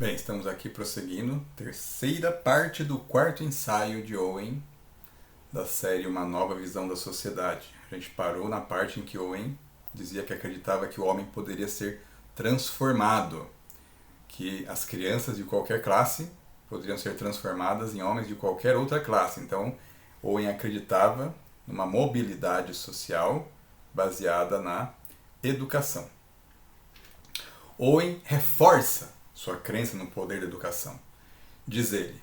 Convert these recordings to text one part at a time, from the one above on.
Bem, estamos aqui prosseguindo, terceira parte do quarto ensaio de Owen, da série Uma Nova Visão da Sociedade. A gente parou na parte em que Owen dizia que acreditava que o homem poderia ser transformado, que as crianças de qualquer classe poderiam ser transformadas em homens de qualquer outra classe. Então, Owen acreditava numa mobilidade social baseada na educação. Owen reforça sua crença no poder da educação. Diz ele: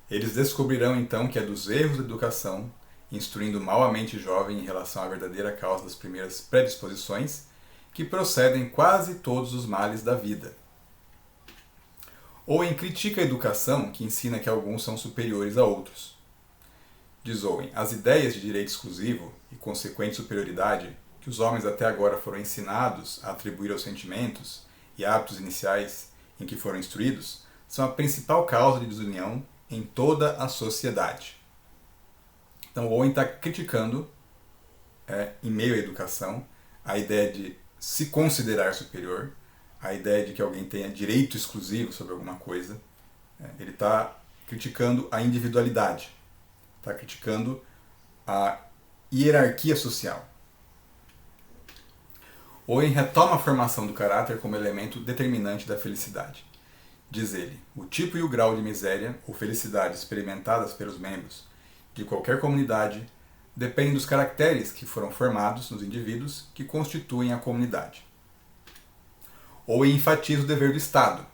eles descobrirão então que é dos erros da educação, instruindo mal a mente jovem em relação à verdadeira causa das primeiras predisposições, que procedem quase todos os males da vida. Owen critica a educação que ensina que alguns são superiores a outros. Diz Owen: as ideias de direito exclusivo e consequente superioridade que os homens até agora foram ensinados a atribuir aos sentimentos e hábitos iniciais em que foram instruídos são a principal causa de desunião em toda a sociedade. Então Owen está criticando, em meio à educação, a ideia de se considerar superior, a ideia de que alguém tenha direito exclusivo sobre alguma coisa. Ele está criticando a individualidade, está criticando a hierarquia social. Owen retoma a formação do caráter como elemento determinante da felicidade. Diz ele: o tipo e o grau de miséria ou felicidade experimentadas pelos membros de qualquer comunidade dependem dos caracteres que foram formados nos indivíduos que constituem a comunidade. Owen enfatiza o dever do Estado.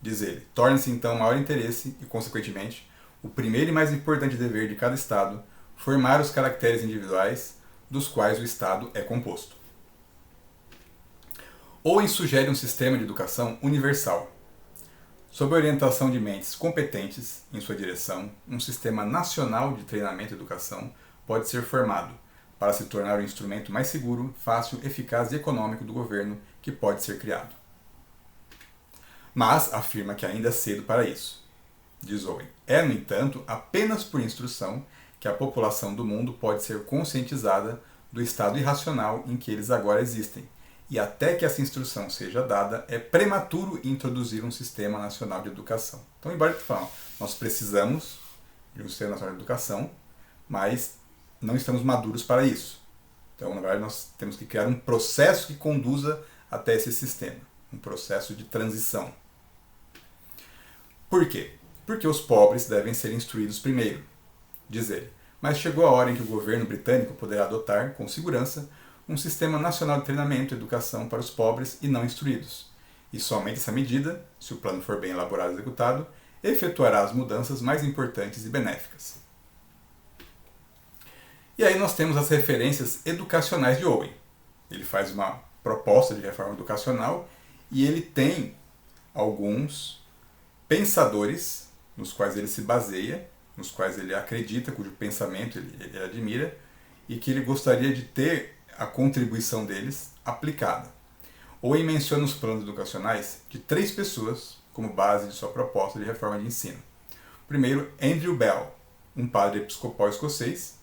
Diz ele: torna-se então maior interesse e, consequentemente, o primeiro e mais importante dever de cada Estado formar os caracteres individuais dos quais o Estado é composto. Owen sugere um sistema de educação universal. Sob a orientação de mentes competentes em sua direção, um sistema nacional de treinamento e educação pode ser formado para se tornar o instrumento mais seguro, fácil, eficaz e econômico do governo que pode ser criado. Mas afirma que ainda é cedo para isso. Diz Owen: é, no entanto, apenas por instrução que a população do mundo pode ser conscientizada do estado irracional em que eles agora existem. E até que essa instrução seja dada, é prematuro introduzir um sistema nacional de educação. Então, embora eu fale, nós precisamos de um sistema nacional de educação, mas não estamos maduros para isso. Então, na verdade, nós temos que criar um processo que conduza até esse sistema, um processo de transição. Por quê? Porque os pobres devem ser instruídos primeiro, diz ele. Mas chegou a hora em que o governo britânico poderá adotar, com segurança, um sistema nacional de treinamento e educação para os pobres e não instruídos. E somente essa medida, se o plano for bem elaborado e executado, efetuará as mudanças mais importantes e benéficas. E aí nós temos as referências educacionais de Owen. Ele faz uma proposta de reforma educacional e ele tem alguns pensadores nos quais ele se baseia, nos quais ele acredita, cujo pensamento ele admira e que ele gostaria de ter a contribuição deles aplicada. Owen menciona os planos educacionais de 3 pessoas como base de sua proposta de reforma de ensino. Primeiro, Andrew Bell, um padre episcopal escocês,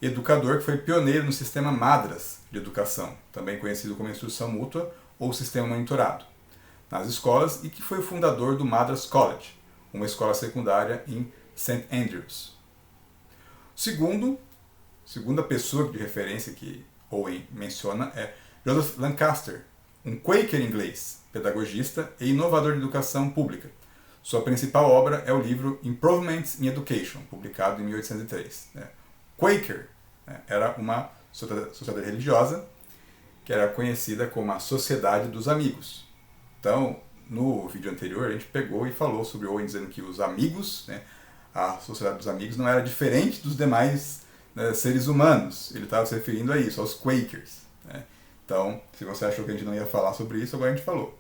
educador que foi pioneiro no sistema Madras de educação, também conhecido como instrução mútua ou sistema monitorado, nas escolas, e que foi o fundador do Madras College, uma escola secundária em St. Andrews. Segunda pessoa de referência que Owen menciona é Joseph Lancaster, um Quaker inglês, pedagogista e inovador de educação pública. Sua principal obra é o livro Improvements in Education, publicado em 1803. Quaker era uma sociedade religiosa que era conhecida como a Sociedade dos Amigos. Então, no vídeo anterior, a gente pegou e falou sobre Owen dizendo que os amigos, a Sociedade dos Amigos, não era diferente dos demais seres humanos. Ele estava se referindo a isso, aos Quakers. Então, se você achou que a gente não ia falar sobre isso, agora a gente falou.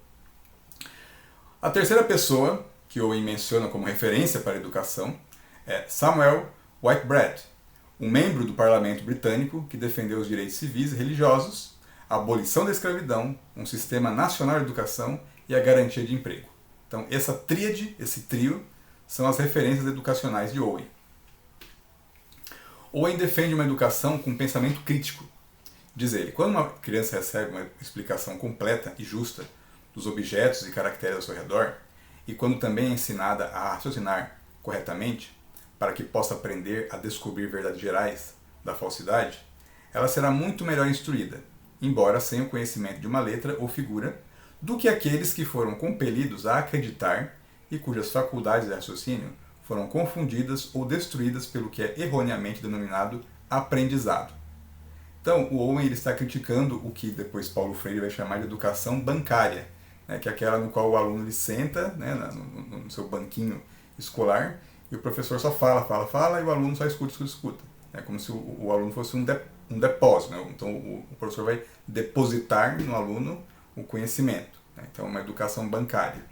A terceira pessoa que Owen menciona como referência para a educação é Samuel Whitbread, um membro do parlamento britânico que defendeu os direitos civis e religiosos, a abolição da escravidão, um sistema nacional de educação e a garantia de emprego. Então, essa tríade, esse trio, são as referências educacionais de Owen. Owen defende uma educação com pensamento crítico. Diz ele: quando uma criança recebe uma explicação completa e justa dos objetos e caracteres ao seu redor, e quando também é ensinada a raciocinar corretamente, para que possa aprender a descobrir verdades gerais da falsidade, ela será muito melhor instruída, embora sem o conhecimento de uma letra ou figura, do que aqueles que foram compelidos a acreditar e cujas faculdades de raciocínio foram confundidas ou destruídas pelo que é erroneamente denominado aprendizado. Então, o Owen ele está criticando o que depois Paulo Freire vai chamar de educação bancária, né, que é aquela no qual o aluno ele senta, né, no seu banquinho escolar e o professor só fala e o aluno só escuta. É como se o aluno fosse um depósito. Né? Então, o professor vai depositar no aluno o conhecimento. Né? Então, uma educação bancária.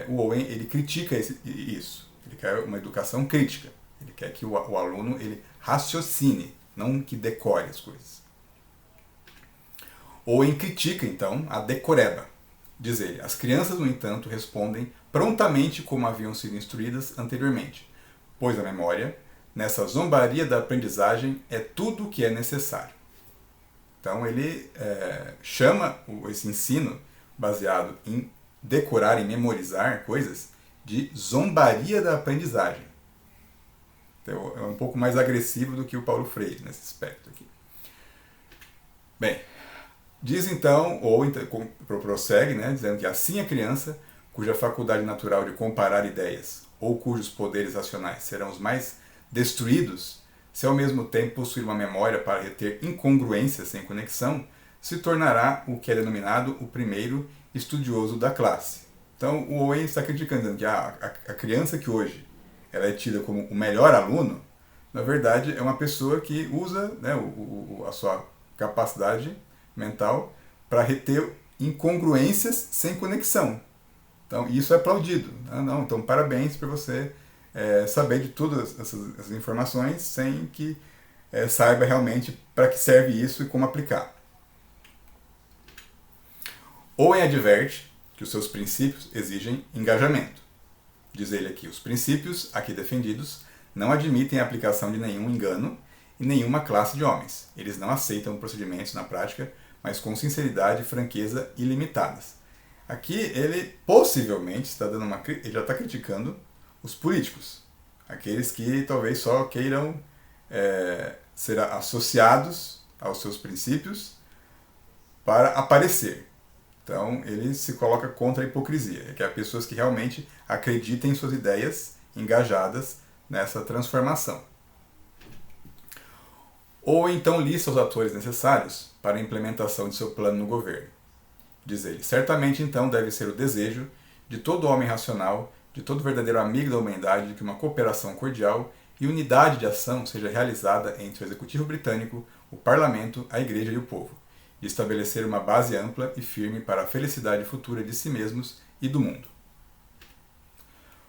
O Owen ele critica isso. Ele quer uma educação crítica. Ele quer que o aluno ele raciocine, não que decore as coisas. Owen critica, então, a decoreba. Diz ele, as crianças, no entanto, respondem prontamente como haviam sido instruídas anteriormente, pois a memória, nessa zombaria da aprendizagem, é tudo o que é necessário. Então ele chama esse ensino baseado em decorar e memorizar coisas de zombaria da aprendizagem. Então, é um pouco mais agressivo do que o Paulo Freire nesse aspecto aqui. Bem, diz então, ou prossegue, né, dizendo que assim a criança, cuja faculdade natural de comparar ideias ou cujos poderes racionais serão os mais destruídos, se ao mesmo tempo possuir uma memória para reter incongruências sem conexão, se tornará o que é denominado o primeiro estudioso da classe. Então o Owen está criticando, dizendo que a criança que hoje ela é tida como o melhor aluno, na verdade é uma pessoa que usa, né, a sua capacidade mental para reter incongruências sem conexão. Então isso é aplaudido. Não, então parabéns para você saber de todas essas informações sem que saiba realmente para que serve isso e como aplicar. Owen adverte que os seus princípios exigem engajamento. Diz ele aqui, os princípios aqui defendidos não admitem a aplicação de nenhum engano e nenhuma classe de homens. Eles não aceitam procedimentos na prática, mas com sinceridade e franqueza ilimitadas. Aqui ele possivelmente está dando ele já está criticando os políticos, aqueles que talvez só queiram ser associados aos seus princípios para aparecer. Então ele se coloca contra a hipocrisia, que é pessoas que realmente acreditem em suas ideias engajadas nessa transformação. Ou então lista os atores necessários para a implementação de seu plano no governo. Diz ele, certamente então deve ser o desejo de todo homem racional, de todo verdadeiro amigo da humanidade, de que uma cooperação cordial e unidade de ação seja realizada entre o executivo britânico, o parlamento, a igreja e o povo, de estabelecer uma base ampla e firme para a felicidade futura de si mesmos e do mundo.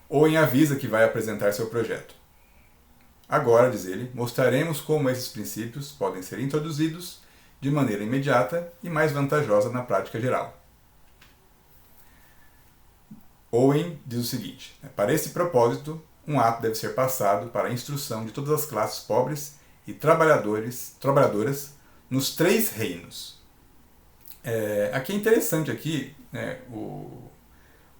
Owen avisa que vai apresentar seu projeto. Agora, diz ele, mostraremos como esses princípios podem ser introduzidos de maneira imediata e mais vantajosa na prática geral. Owen diz o seguinte, para esse propósito, um ato deve ser passado para a instrução de todas as classes pobres e trabalhadoras nos 3 reinos. Aqui é interessante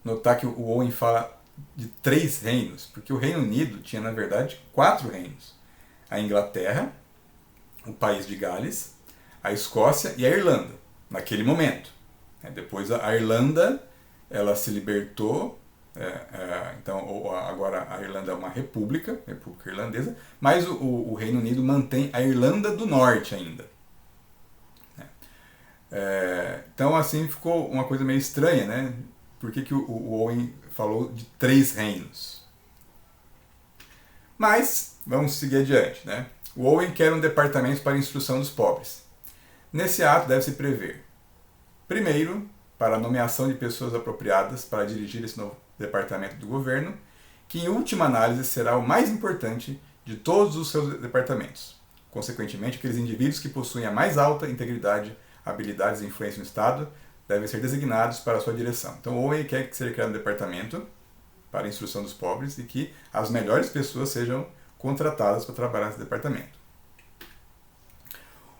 notar que o Owen fala de 3 reinos, porque o Reino Unido tinha, na verdade, 4 reinos. A Inglaterra, o país de Gales, a Escócia e a Irlanda, naquele momento. Depois a Irlanda ela se libertou, então agora a Irlanda é uma república irlandesa, mas o Reino Unido mantém a Irlanda do Norte ainda. Então assim ficou uma coisa meio estranha, né? Por que o Owen falou de 3 reinos? Mas vamos seguir adiante, né? O Owen quer um departamento para a instrução dos pobres. Nesse ato deve-se prever, primeiro, para a nomeação de pessoas apropriadas para dirigir esse novo departamento do governo, que em última análise será o mais importante de todos os seus departamentos. Consequentemente, aqueles indivíduos que possuem a mais alta integridade, habilidades e influência no Estado devem ser designados para a sua direção. Então, Owen quer que seja criado um departamento para a instrução dos pobres e que as melhores pessoas sejam contratadas para trabalhar nesse departamento.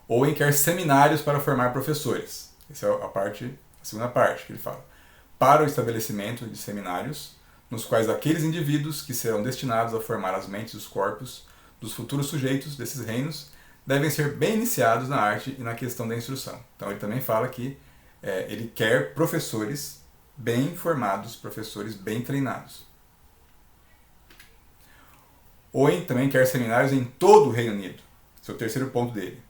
Owen quer seminários para formar professores. Essa é a segunda parte que ele fala. para o estabelecimento de seminários, nos quais aqueles indivíduos que serão destinados a formar as mentes e os corpos dos futuros sujeitos desses reinos devem ser bem iniciados na arte e na questão da instrução. Então ele também fala que ele quer professores bem formados, professores bem treinados. Owen também quer seminários em todo o Reino Unido. Esse é o terceiro ponto dele.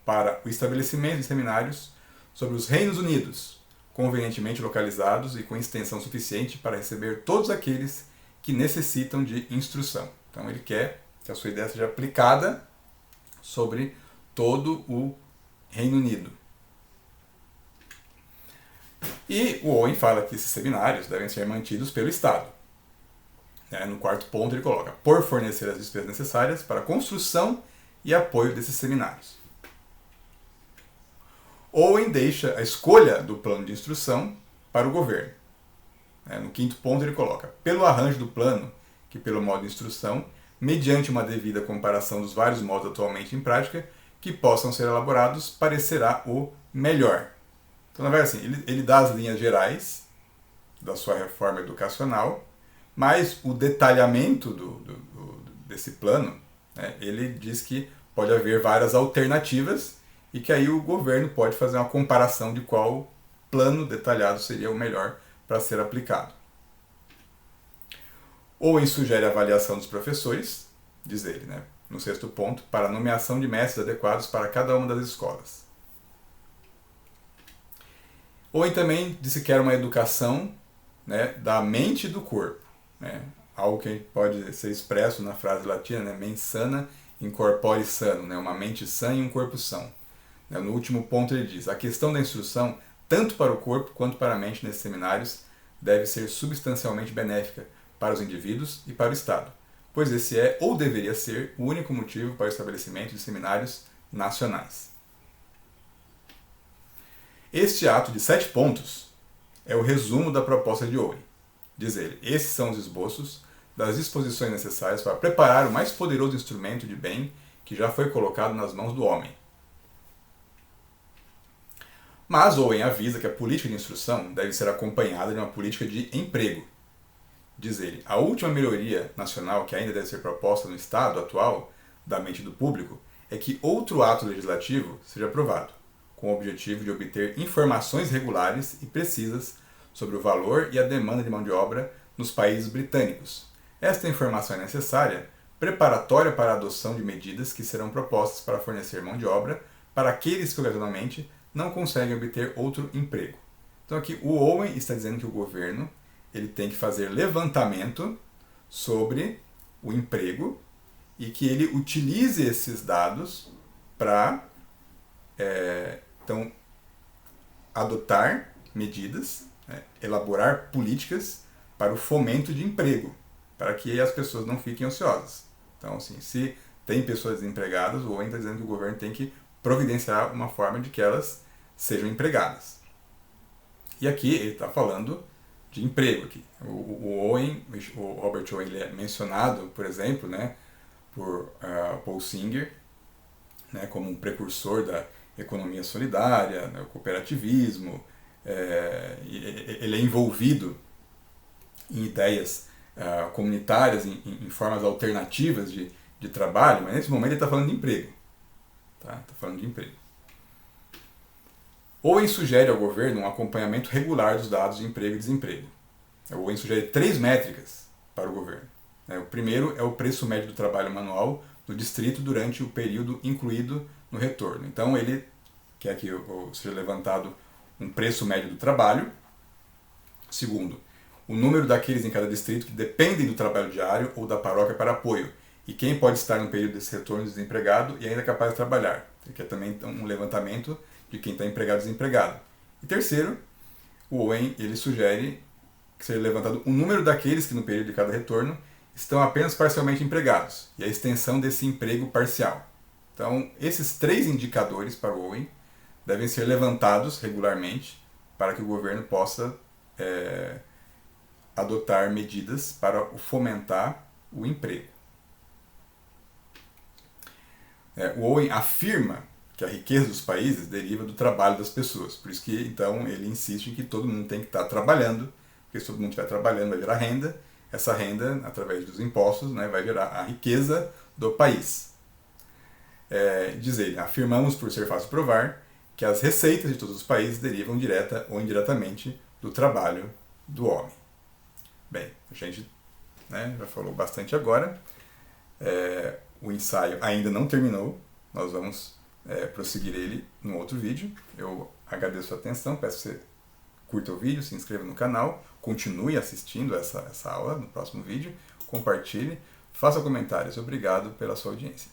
Para o estabelecimento de seminários sobre os Reinos Unidos, convenientemente localizados e com extensão suficiente para receber todos aqueles que necessitam de instrução. Então ele quer que a sua ideia seja aplicada sobre todo o Reino Unido. E o Owen fala que esses seminários devem ser mantidos pelo Estado. No quarto ponto ele coloca, por fornecer as despesas necessárias para a construção e apoio desses seminários. Owen deixa a escolha do plano de instrução para o governo. No quinto ponto ele coloca, pelo arranjo do plano, que pelo modo de instrução, mediante uma devida comparação dos vários modos atualmente em prática, que possam ser elaborados, parecerá o melhor. Então, na verdade, assim, ele dá as linhas gerais da sua reforma educacional, mas o detalhamento desse plano, ele diz que pode haver várias alternativas e que aí o governo pode fazer uma comparação de qual plano detalhado seria o melhor para ser aplicado. Owen sugere a avaliação dos professores, diz ele, no sexto ponto, para a nomeação de mestres adequados para cada uma das escolas. Owen também disse que era uma educação da mente e do corpo. Algo que pode ser expresso na frase latina, mens sana in corpore sano, uma mente sã e um corpo são. No último ponto ele diz, a questão da instrução, tanto para o corpo quanto para a mente nesses seminários, deve ser substancialmente benéfica para os indivíduos e para o Estado, pois esse é, ou deveria ser, o único motivo para o estabelecimento de seminários nacionais. Este ato de 7 pontos é o resumo da proposta de Owen. Diz ele, esses são os esboços das disposições necessárias para preparar o mais poderoso instrumento de bem que já foi colocado nas mãos do homem. Mas Owen avisa que a política de instrução deve ser acompanhada de uma política de emprego. Diz ele, a última melhoria nacional que ainda deve ser proposta no estado atual da mente do público é que outro ato legislativo seja aprovado, com o objetivo de obter informações regulares e precisas sobre o valor e a demanda de mão de obra nos países britânicos. Esta informação é necessária, preparatória para a adoção de medidas que serão propostas para fornecer mão de obra para aqueles que ocasionalmente não conseguem obter outro emprego. Então aqui o Owen está dizendo que o governo ele tem que fazer levantamento sobre o emprego e que ele utilize esses dados para então adotar medidas, elaborar políticas para o fomento de emprego, para que as pessoas não fiquem ociosas. Então, assim, se tem pessoas desempregadas, o Owen está dizendo que o governo tem que providenciar uma forma de que elas sejam empregadas. E aqui ele está falando de emprego. Aqui. O Robert Owen ele é mencionado, por exemplo, por Paul Singer, como um precursor da economia solidária, o cooperativismo. Ele é envolvido em ideias comunitárias, em formas alternativas de trabalho, mas nesse momento ele está falando de emprego. Está falando de emprego. Owen sugere ao governo um acompanhamento regular dos dados de emprego e desemprego. Owen sugere 3 métricas para o governo. O primeiro é o preço médio do trabalho manual do distrito durante o período incluído no retorno. Então ele quer que seja levantado um preço médio do trabalho. Segundo, o número daqueles em cada distrito que dependem do trabalho diário ou da paróquia para apoio, e quem pode estar no período desse retorno desempregado e ainda capaz de trabalhar. Ele quer também um levantamento de quem está empregado e desempregado. E terceiro, o Owen ele sugere que seja levantado o número daqueles que no período de cada retorno estão apenas parcialmente empregados, e a extensão desse emprego parcial. Então, esses 3 indicadores para o Owen devem ser levantados regularmente para que o governo possa adotar medidas para fomentar o emprego. O Owen afirma que a riqueza dos países deriva do trabalho das pessoas. Por isso que, então, ele insiste em que todo mundo tem que estar trabalhando, porque se todo mundo estiver trabalhando vai gerar renda, essa renda, através dos impostos, né, vai gerar a riqueza do país. Diz ele, afirmamos, por ser fácil provar, que as receitas de todos os países derivam direta ou indiretamente do trabalho do homem. Bem, a gente, né, já falou bastante agora. O ensaio ainda não terminou, nós vamos prosseguir ele no outro vídeo. Eu agradeço a atenção, peço que você curta o vídeo, se inscreva no canal, continue assistindo essa aula no próximo vídeo, compartilhe, faça comentários. Obrigado pela sua audiência.